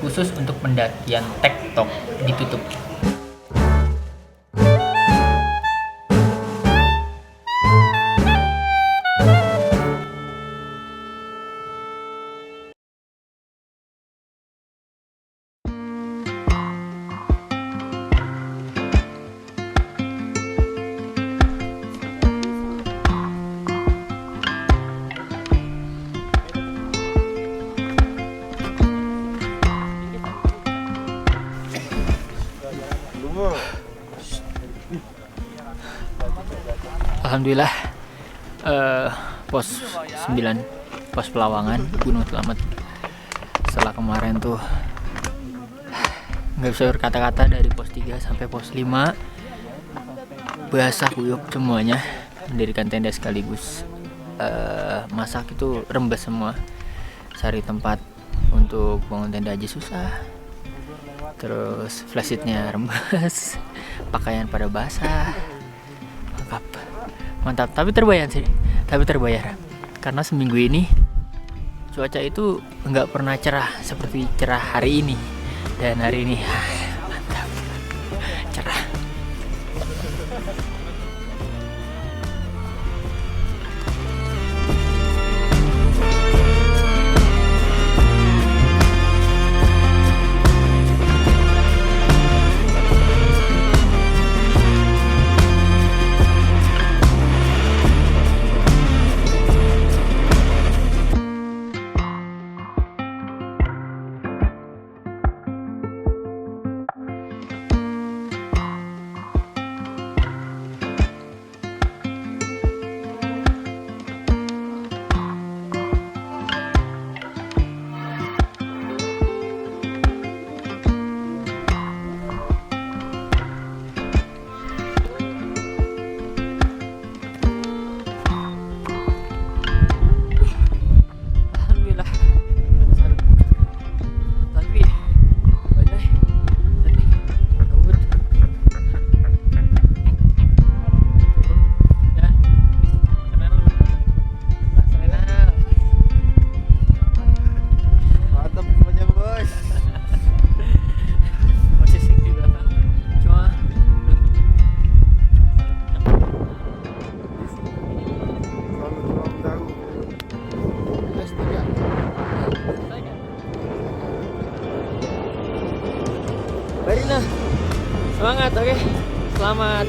khusus untuk pendakian Tektok ditutup. Alhamdulillah, pos 9, pos Pelawangan Gunung Slamet. Setelah kemarin tuh nggak bisa berkata-kata, dari pos 3 sampai pos 5 basah kuyup semuanya. Mendirikan tenda sekaligus masak itu rembes semua. Cari tempat untuk bangun tenda aja susah. Terus flashlight-nya rembes, pakaian pada basah. Mantap, tapi terbayar karena seminggu ini cuaca itu nggak pernah cerah seperti cerah hari ini, dan hari ini mantap, cerah. Barina, semangat, oke? Selamat.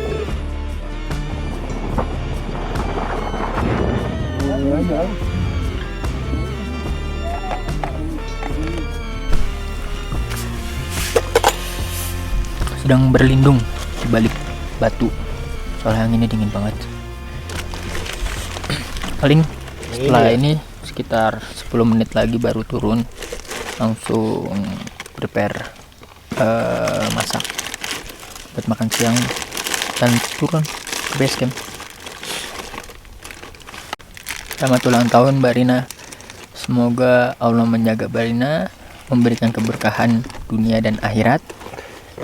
Sedang berlindung di balik batu, soalnya anginnya dingin banget. Paling setelah ini sekitar 10 menit lagi baru turun, langsung prepare masak buat makan siang dan turun ke base camp. Selamat ulang tahun Mbak Rina, semoga Allah menjaga Mbak Rina, memberikan keberkahan dunia dan akhirat,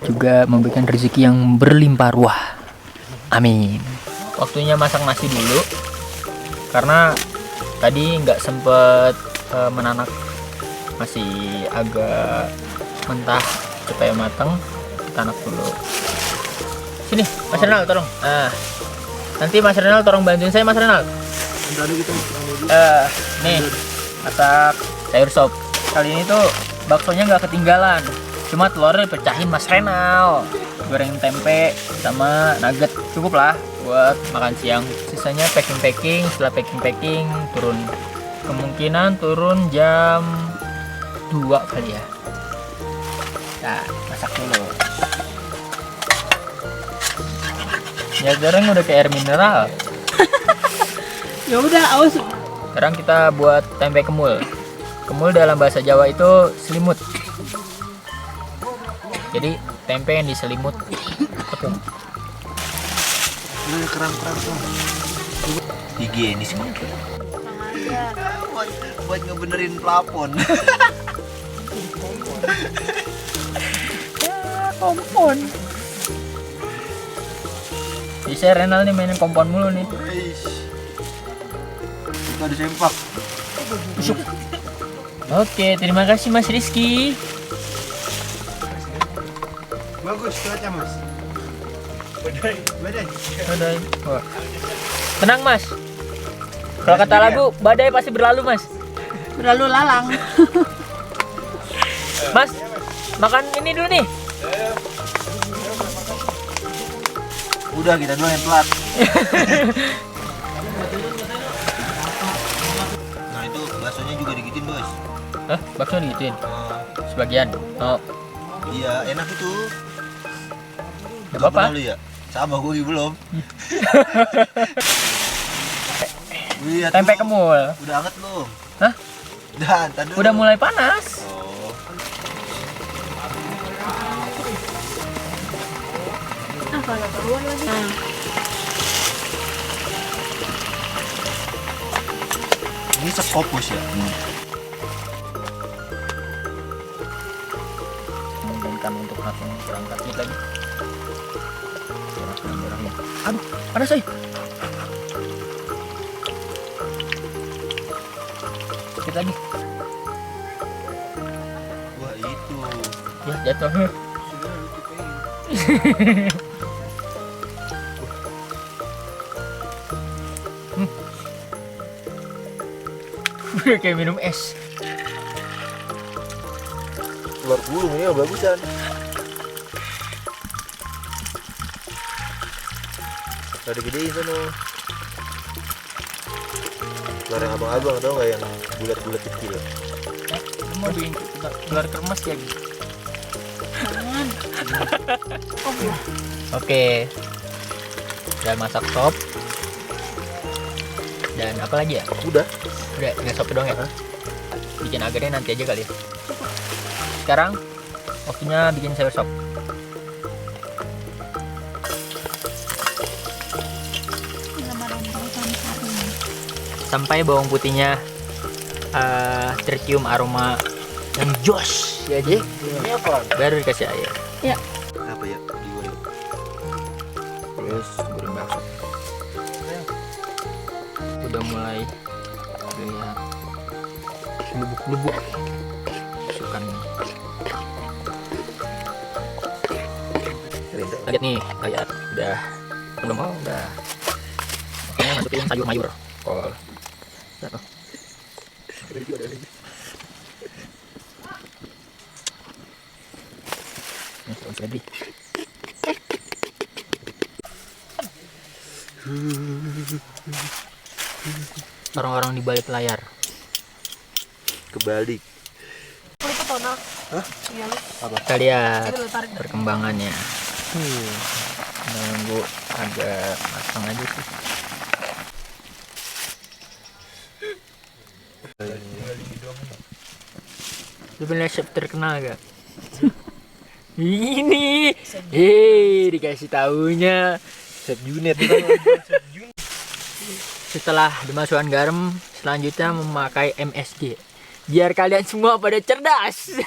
juga memberikan rezeki yang berlimpah ruah, amin. Waktunya masak nasi dulu karena tadi nggak sempet menanak, masih agak mentah. Supaya matang, tanak dulu. Sini, Mas Renal, tolong. Nanti Mas Renal tolong bantuin saya, Mas Renal. Nih, masak sayur sop. Kali ini tuh baksonya nggak ketinggalan. Cuma telurnya pecahin Mas Renal. Goreng tempe sama nugget, cukup lah buat makan siang. Sisanya packing. Setelah packing turun. Kemungkinan turun jam 2 kali ya. Nah, masak dulu. Ya goreng udah kayak air mineral. Ya udah, awas. Sekarang kita buat tempe kemul. Kemul dalam bahasa Jawa itu selimut. Jadi tempe yang diselimut tepung. Ini kerang-kerang tuh. Higienis kok. Buat ngebenerin plafon. Kompon. Bisa Renal nih mainin kompon mulu nih. Itu ada sempak. Oke, terima kasih Mas Rizky. Bagus cuaca mas. Badai. Badai. Wah. Tenang mas. Kalau kata lagu, badai pasti berlalu mas. Berlalu lalang. Mas, makan ini dulu nih. Udah kita doang yang telat. Nah itu baksonya juga digitin bos. Hah? Bakso digituin? Sebagian? Oh, Iya enak itu. gak apa-apa. Lu ya? Sama gue belum. Lihat Tempe lu. kemul. Udah anget belum? Hah? Dan tadi Udah mulai panas. Oh. Ah, kalau keluar lagi. Ini sekopus ya. Memungkinkan untuk langsung berangkat nih lagi. Merah-merahnya. Aduh, panas coy. Sedikit lagi. Wah itu. Ya, jatuh. Kayak minum es. Keluar burung ini bagusan. Ada gedein sono. Keluar yang abang-abang tau nggak yang bulat-bulat kecil. Mau bikin gelar kermas ya gitu. Jangan. Oke. Dan masak sop. Dan apa lagi ya? Udah. Udah, tinggal sop doang ya? Bikin agarnya nanti aja kali ya. Sekarang waktunya bikin sayur sop. Sampai bawang putihnya tercium aroma yang jos ya aja. Ini apa? Baru dikasih air. Apa ya? Digoreng. Terus goreng bakso. Udah mulai lihat lubuk-lubuk masukkan. Lihat nih, lihat udah mau udah. Oke, masukin sayur mayur. Kol. Jatuh. Ini sudah jadi. Orang-orang di balik layar. Kebalik. Kita lihat perkembangannya. Nunggu agak matang aja sih. Lu bener chef terkenal gak? Ini, dikasih taunya Chef Junet. setelah dimasukkan garam, selanjutnya memakai MSG. Biar kalian semua pada cerdas.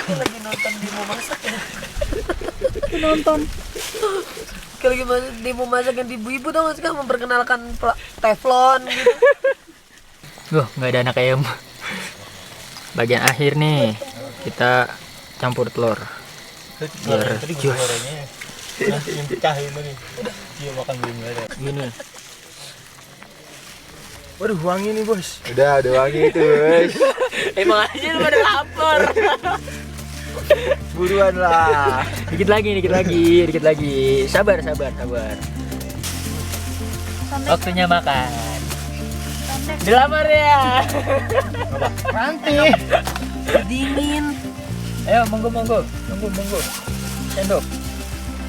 Lagi nonton demo masak ya. Nonton. Kalau lagi demo masak yang ibu-ibu tau gak sih, memperkenalkan teflon gitu. Nggak ada anak ayam. Bagian akhir nih, kita campur telur. Biar jus. Yang pecah ini nih. Dia makan belum ada. Gini. Waduh wangi nih bos. Udah wangi itu bos. Emang aja lu pada lapar. Buruan lah. Dikit lagi. Sabar. Waktunya makan. Dilamar ya. Nanti dingin. Ayo monggo. Sendok.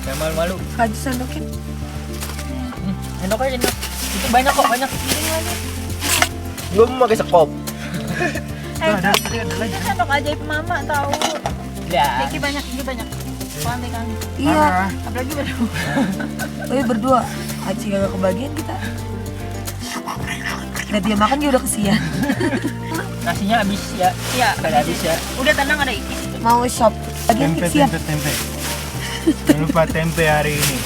Jangan malu-malu. Kasih sendokin. Sendok aja sendok. Itu banyak kok. Gue mau pakai sekop. Itu sendok ajaib mama tahu. Ya. Diki banyak. Pandai kan. Iya. Apalagi berdua. Berdua. Aci gak kebagian kita. Lihat dia makan dia udah kesian. Nasinya habis ya. Iya. Kada habis ya. Udah tenang ada iki. Mau shop. Bagian kesian. Tempe. Jangan lupa tempe hari ini.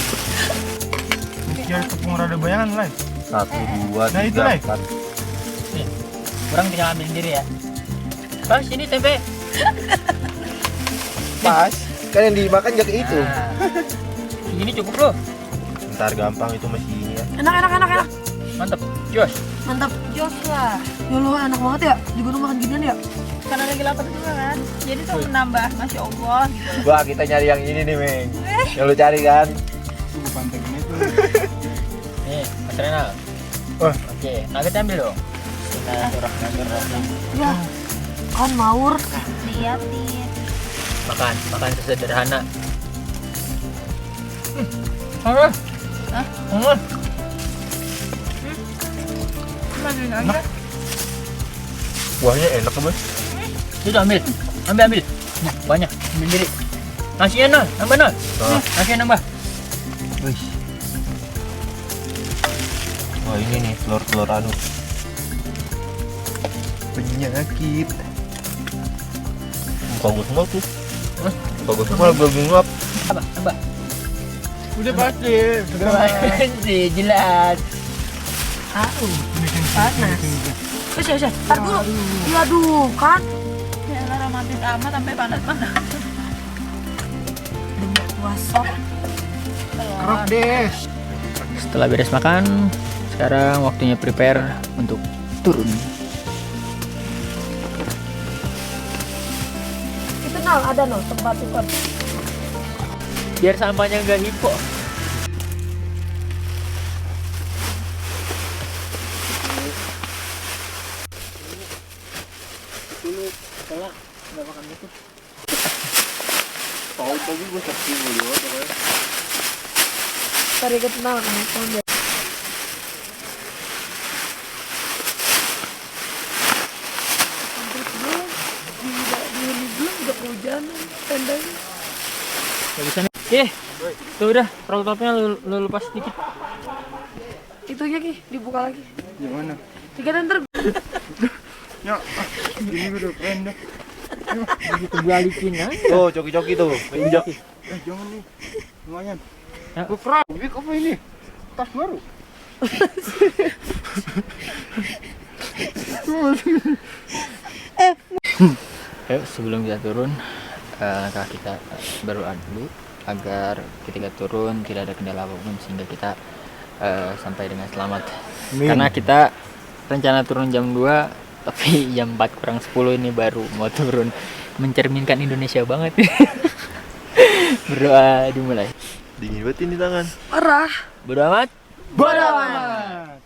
Biar tepung rada bayangan lah. 1, 2, 3, Nah, itu, Lai. 4. Kurang tinggal ambil sendiri ya. Pas ini tempe. Pas. Kan yang dimakan gak itu. Ini cukup loh. Ntar gampang itu masih ini ya. Enak. Mantap. Jos. Mantap. Jos lah. Ya Allah, enak banget ya. Juga lu makan ginian ya. Karena lagi lapar juga kan, jadi tuh menambah Masya Allah gitu. Wah, kita nyari yang ini nih, Meng. Yang lu cari kan? Tunggu pantengnya itu. Nih, Mas Renal. Wah. Oke, nugget ambil dong. Bismillahirrahmanirrahim. Ya. Kan Maur. Liatin. Makan sesederhana. Hah? Hah? Majuin aja. Buahnya enak kan, Mas? Itu ambil. Nih, banyak. Ambil diri. Nasinya nah, nambah nah. Nasinya nambah. Wih. Wah, ini nih telur anu. Penyakit. Bagus banget tuh. Bagus banget, bagus banget. Nambah. Udah pasti. Sih, jelas. Panas. Ya. Tar dulu. Ya aduh, kan. Ya lah romantis amat sampai panas-panas. Wasop. Kerok deh. Setelah beres makan, sekarang waktunya prepare untuk turun. Itu Nal, ada Nal, tempat. Biar sampahnya nggak hipo. Pagi gue sakit mulu pokoknya. Tadi ikut Nal, kan ya. Belum udah kehujanan tendanya. Gak bisa nih. Tuh udah, roll topnya lu lepas dikit. Itunya Ki, dibuka lagi. Gimana? Tiga ntar. Ya, ini udah keren dah. Gitu balikin aja. Tuh, coki-coki tuh. Injak. Jangan nih. Lumayan. Ya. Bukra, Wik apa ini? Tas baru. Ayo sebelum kita turun, langkah kita berdoa dulu agar ketika turun tidak ada kendala apapun sehingga kita sampai dengan selamat. Amin. Karena kita rencana turun jam 2 tapi jam 4 kurang 10 ini baru mau turun. Mencerminkan Indonesia banget. Berdoa dimulai. Dingin banget ini tangan. Parah. Bodo amat. Bodo amat.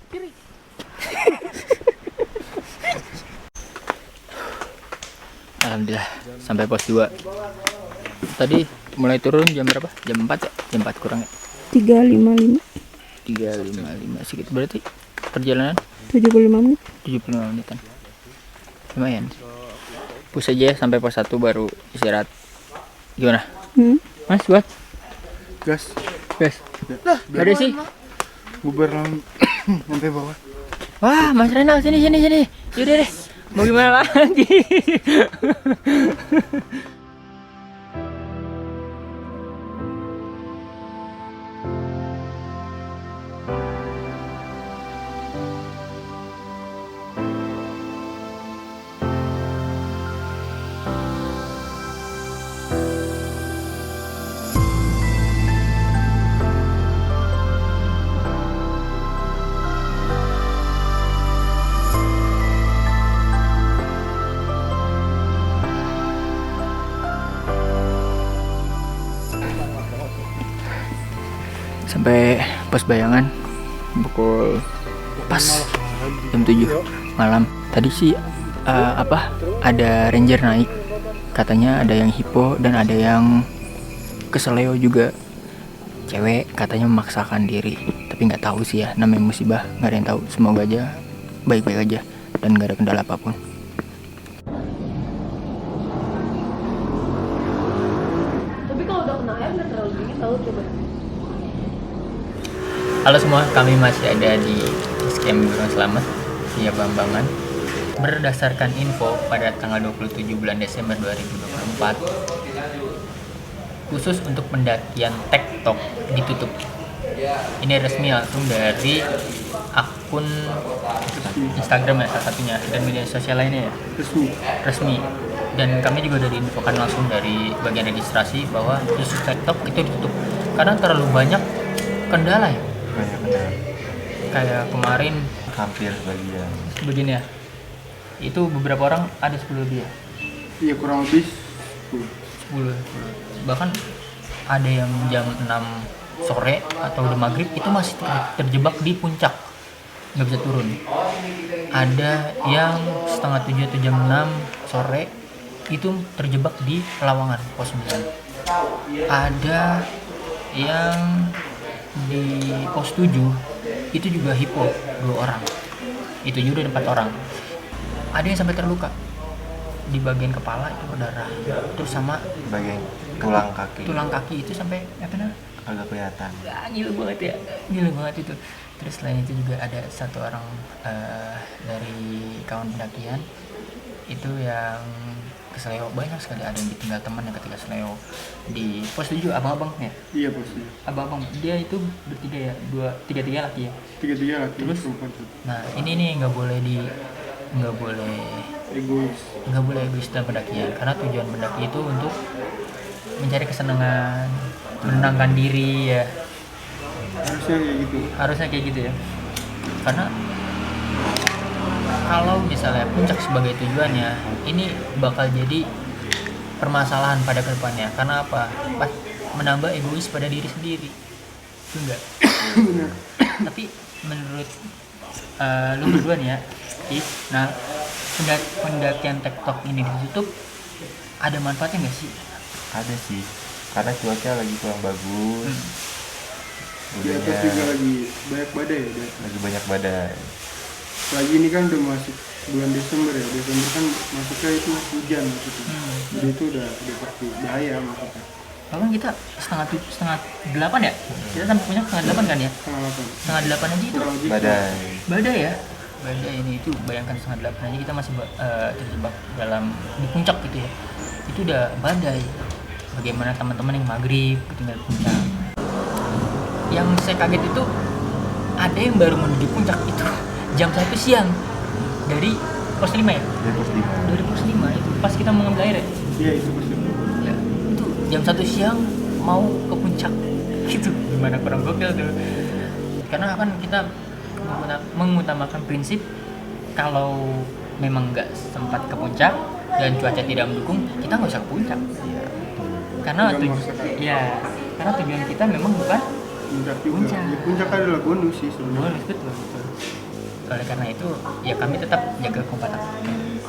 Alhamdulillah sampai pos 2. Tadi mulai turun jam berapa? Jam 4 ya? Jam 4 kurang ya? 355 3.55 segitu berarti perjalanan 75 menit. 75 menitan. Lumayan. Push aja ya, sampai pos 1 baru istirahat. Gimana? Mas buat? Gas. Gas. Gak ada sih. Bubar sampai bawah. Wah, Mas Renal sini. Yaudah deh. Mau gimana lagi? Sampai pos Bayangan pukul pas jam 7 malam. Tadi sih ada ranger naik, katanya ada yang hipo dan ada yang keseleo juga, cewek katanya memaksakan diri, tapi nggak tahu sih ya, namanya musibah nggak ada yang tahu. Semoga aja baik-baik aja dan nggak ada kendala apapun. Tapi kalau udah kena air nggak terlalu dingin tahu coba. Halo semua, kami masih ada di Camp Gunung Selamat via Bambangan. Berdasarkan info pada tanggal 27 bulan Desember 2024, khusus untuk pendakian TikTok ditutup. Ini resmi langsung dari akun Instagram ya salah satunya dan media sosial lainnya ya. Resmi. Dan kami juga udah diinfokan langsung dari bagian registrasi bahwa khusus TikTok itu ditutup karena terlalu banyak kendala ya. Banyak benar. Kayak kemarin Hampir sebagian. begini ya, itu beberapa orang ada 10 lebih ya, Iya kurang lebih 10. Bahkan ada yang jam 6 sore atau udah maghrib itu masih terjebak di puncak, nggak bisa turun. Ada yang setengah 7 atau jam 6 sore itu terjebak di Lawangan pos 9. Ada yang di pos 7 itu juga hipo 2 orang, itu juga ada 4 orang. Ada yang sampai terluka di bagian kepala itu berdarah, terus sama Bagian tulang kaki itu sampai apa namanya, agak kelihatan. gila banget ya, gila banget itu. Terus selain itu juga ada satu orang dari kawan pendakian itu yang keseleo, banyak sekali ada yang ditinggal temannya ketika seleo di pos 7. Abang-abang ya, iya pasti. abang-abang dia itu bertiga ya, tiga laki ya. 3 laki Terus? perempuan. Nah ini nih nggak boleh egois dalam pendakian, karena tujuan pendaki itu untuk mencari kesenangan, menenangkan diri ya, harusnya kayak gitu ya. Karena kalau misalnya puncak sebagai tujuannya, ini bakal jadi permasalahan pada kedepannya. Karena apa? Menambah egois pada diri sendiri, itu enggak? Tapi menurut lu berdua nih ya, nah pendakian TikTok ini ditutup ada manfaatnya nggak sih? Ada sih, karena cuaca lagi kurang bagus. Di atas juga lagi banyak badai ya. Lagi banyak badai. Lagi ini kan udah masuk bulan Desember ya. Desember kan masuknya itu hujan maksudnya. Jadi itu udah pasti bahaya maksudnya. Bahkan kita setengah 8 ya? Kita sampai punya setengah 8 kan ya? Setengah 8 aja itu badai ya? Badai ini itu bayangkan setengah 8 aja kita masih terjebak di puncak gitu ya. Itu udah badai. Bagaimana teman-teman yang maghrib ketinggalan puncak? Yang saya kaget itu ada yang baru menuju puncak itu jam 1 siang dari pos 5 ya? Dari pos 5 itu pas kita mengambil air ya? Iya itu pasti. Ya, itu jam 1 siang mau ke puncak gitu. Gimana, kurang gokil tuh. Karena kan kita mengutamakan prinsip kalau memang nggak sempat ke puncak dan cuaca tidak mendukung, kita nggak usah ke puncak. Karena tujuan kita memang bukan Puncak juga. Puncak. Ya, puncak adalah bonus sih sebenarnya. betul. Oleh karena itu ya kami tetap jaga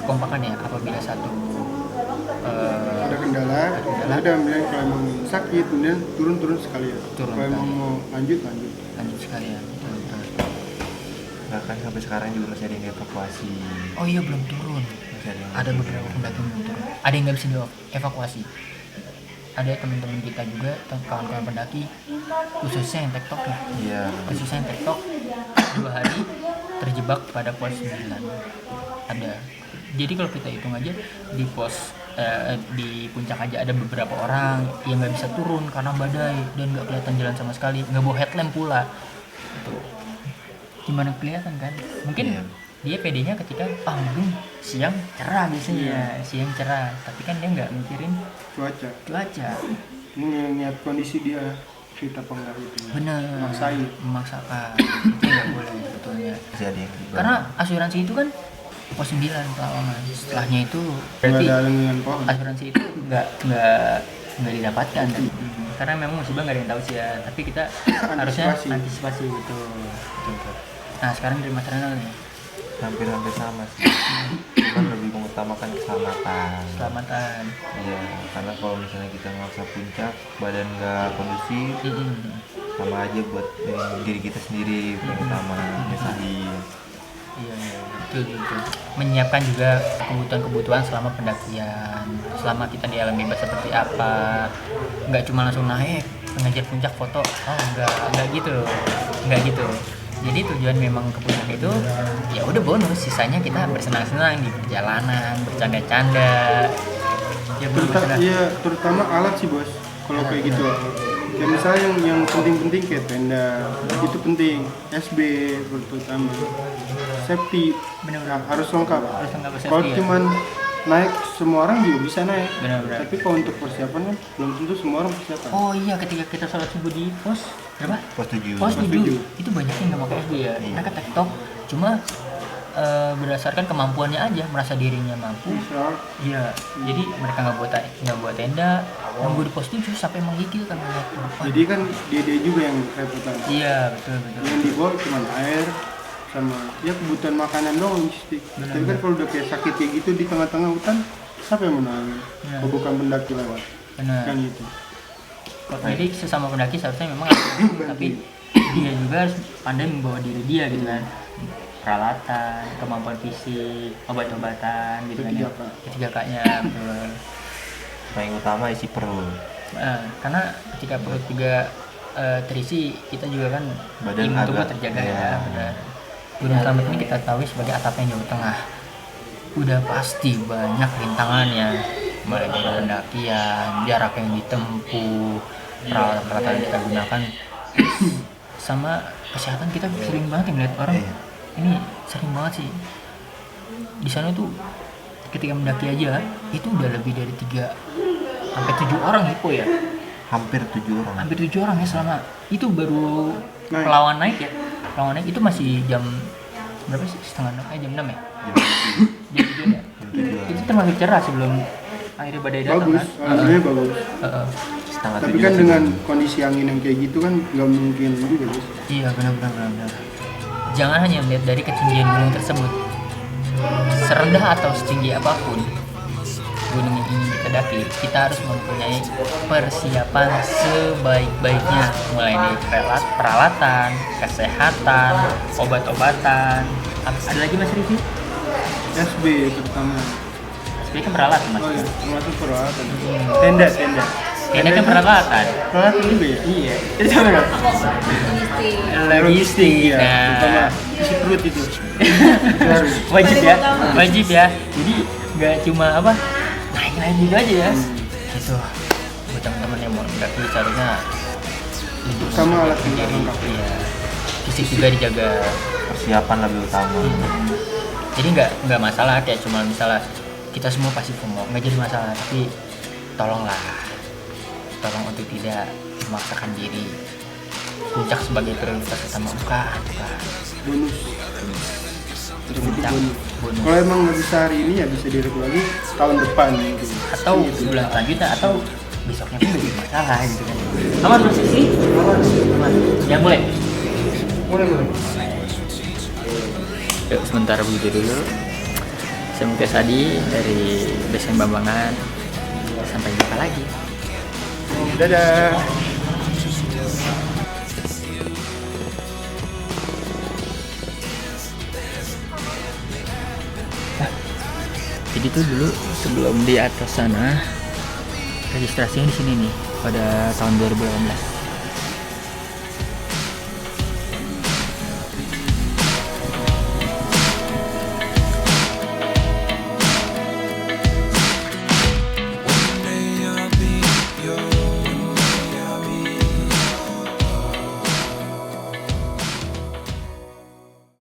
kekompakan ya. Apabila satu Ada kendala, ada bilang kalau emang sakit kemudian turun sekalian. Turun Kalau emang mau lanjut. lanjut sekalian. Betul. Bahkan sampai sekarang juga masih ada yang dievakuasi. Oh iya, belum turun. Masih ada yang Ada beberapa pendaki belum turun. Ada yang nggak bisa dievakuasi. Ada teman-teman kita juga, kawan-kawan pendaki, khususnya yang TikTok ya. Iya. Khususnya yang TikTok 2 hari terjebak pada pos 9. Ada. Jadi kalau kita hitung aja di puncak aja ada beberapa orang yang nggak bisa turun karena badai dan nggak kelihatan jalan sama sekali, nggak bawa headlamp pula. Itu gimana kelihatan kan? Mungkin dia pedenya ketika mungkin siang cerah biasanya, siang cerah, tapi kan dia nggak mikirin Cuaca. Ini lihat kondisi dia fit apa enggak itu. Bener. Memaksakan. Itu nggak boleh sebetulnya. Masih ada yang juga. Karena asuransi itu kan pos 9 Lawangan. Setelahnya itu berarti Nggak ada dengan pohon. asuransi itu nggak didapatkan kan? Karena memang musibah nggak ada yang tahu sih ya. Tapi kita harusnya antisipasi betul. Nah sekarang dari Mas Renal nih, Hampir sama sih. Cuman lebih mengutamakan keselamatan. Iya, karena kalau misalnya kita ngelaksa puncak, badan nggak kondusif, sama aja buat diri kita sendiri pertama nyesahin. Iya, betul. Menyiapkan juga kebutuhan selama pendakian, selama kita di alam bebas seperti apa. Nggak cuma langsung naik, mengejar puncak foto. Oh, nggak gitu. Jadi tujuan memang ke puncak itu ya udah bonus, sisanya kita bersenang-senang di perjalanan, bercanda-canda. Ya Terutama alat sih bos. Kalau kayak gitu. Ya misalnya yang penting-penting kayak tenda itu penting, SB terutama safety harus lengkap. Kalau cuman naik semua orang juga bisa naik. Benar-benar. Tapi kalau untuk persiapan kan belum tentu semua orang persiapan. Oh iya, ketika kita sholat subuh di pos berapa? Pos 7. Pos 7 7. itu banyak yang nggak pakai SD ya. Mereka tektok cuma berdasarkan kemampuannya aja, merasa dirinya mampu. Misal, Iya, jadi mereka nggak buat tenda, nunggu di pos 7 sampai menggigil kan melihat. jadi kan dia juga yang repotan. Iya, betul. Yang dibawa cuma air sama ya kebutuhan makanan doang logistik. Tapi kan kalau udah kayak sakit kayak gitu di tengah-tengah hutan, siapa yang menangani? Ya. Oh, bukan pendaki lewat. Benar. Kan gitu. Jadi sesama pendaki seharusnya memang tapi dia juga harus pandai membawa diri dia gitu kan. Peralatan, kemampuan fisik, obat-obatan gitu kan ya. Ketiga K-nya betul. Paling utama isi perut. Karena ketika perut juga terisi, kita juga kan Badan imun tubuh agak- terjaga ya. ya. Benar. Gunung Selamet ini kita tahu sebagai atap yang Jawa Tengah. Udah pasti banyak rintangannya, mulai dari pendakian, jarak yang ditempuh, peralatan yang kita gunakan, sama kesehatan kita sering banget ngeliat orang. Ini sering banget sih di sana tuh ketika mendaki aja itu udah lebih dari 3 sampai 7 orang hipo ya, Hampir 7 orang. hampir 7 orang ya selama itu baru Naik. pelawan naik ya. Pelawan naik itu masih jam berapa sih, setengah 6 jam 6 ya, jam 7 ya. Itu termasuk cerah sebelum akhirnya badai datang Bagus, kan. alhamdulillah bagus. Setengah Tapi 7 kan masih dengan bagus. kondisi angin yang kayak gitu kan nggak mungkin juga guys. Iya benar. Jangan hanya melihat dari ketinggian gunung tersebut, serendah atau setinggi apapun gunung yang ingin kita daki, kita harus mempunyai persiapan sebaik-baiknya, mulai dari peralatan, kesehatan, obat-obatan. Ada lagi Mas Riki? SB terutama. Sebenarnya kan peralatan Mas. Oh ya, termasuk peralatan. Tenda. Ini kan peralatan. Peralatan juga ya? Iya. Itu sama dong. Logistik. Ya, terutama isi perut itu. Itu harus. Wajib ya. Jadi nggak cuma apa naik gitu aja ya. Gitu. Buat teman-teman yang mau mendaki seharusnya Sama alat yang jadi lengkap. iya. Fisik juga dijaga. Persiapan lebih utama. Jadi nggak masalah kayak cuma misalnya kita semua pasti FOMO, nggak jadi masalah, tapi tolong untuk tidak memaksakan diri. Puncak sebagai prioritas utama bukan. Bonus. Untuk itu Puncak bonus. Kalau emang nggak bisa hari ini ya bisa direk lagi tahun depan gitu. Atau bulan selanjutnya atau besoknya pun jadi masalah gitu kan. Aman Mas Rizky? Aman. Ya mulai. Mulai. Yuk sementara begitu dulu. Saya Mutia Sadi dari Besen Bambangan. Sampai jumpa lagi. Dadah. Jadi tuh dulu sebelum di atas sana registrasinya di sini nih pada tahun 2018.